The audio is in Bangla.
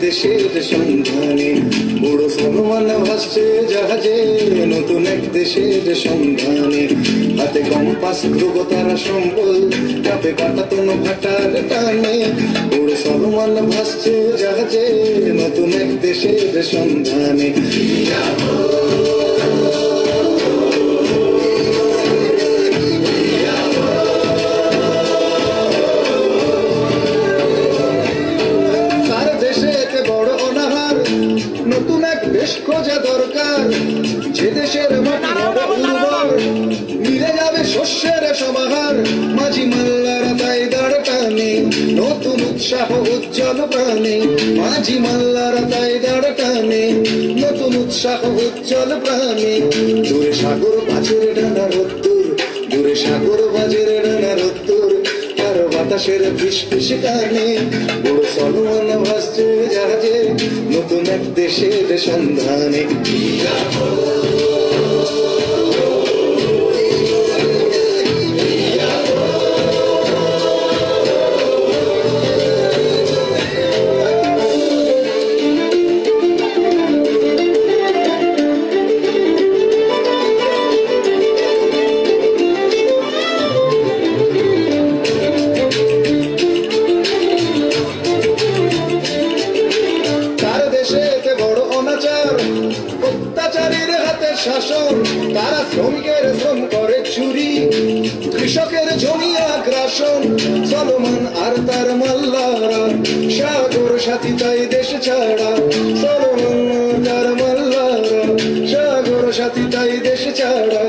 দেশের সন্ধানে বুড়ো সলমান ভাসছে জাহাজে নতুন এক দেশের সন্ধানে হাতে কম্পাস ধ্রুব তারা সম্বল কাপে কাটাতন ভাটার টানে বুড়ো সলমান ভাসছে জাহাজে নতুন এক দেশের সন্ধানে নতুন এক দেশ খোঁজা দরকার যে দেশের মাটি উর্বর মিলে যাবে শস্যের সমাহার মাঝি মাল্লারা তাই দাঁড় টানে নতুন উৎসাহ উজ্জ্বল প্রাণে মাঝি মাল্লারা তাই দাঁড় টানে নতুন উৎসাহ উজ্জ্বল প্রাণে দূরে সাগর বাজের ডানা রোদ্দুর দূরে সাগর বাজের ডানা রোদ্দুর আর বাতাসের ফিসফিস কানে বুড়ো সলমান ভাসছে জাহাজে নতুন এক দেশের সন্ধানে অত্যাচারীর হাতে শাসন তারা শ্রমিকের শ্রম করে চুরি কৃষকের জমি আগ্রাসন সলমান আর তার মাল্লারা সাগর সাথী তাই দেশ ছাড়া সলমান তার মাল্লারা সাগর সাথী তাই দেশ ছাড়া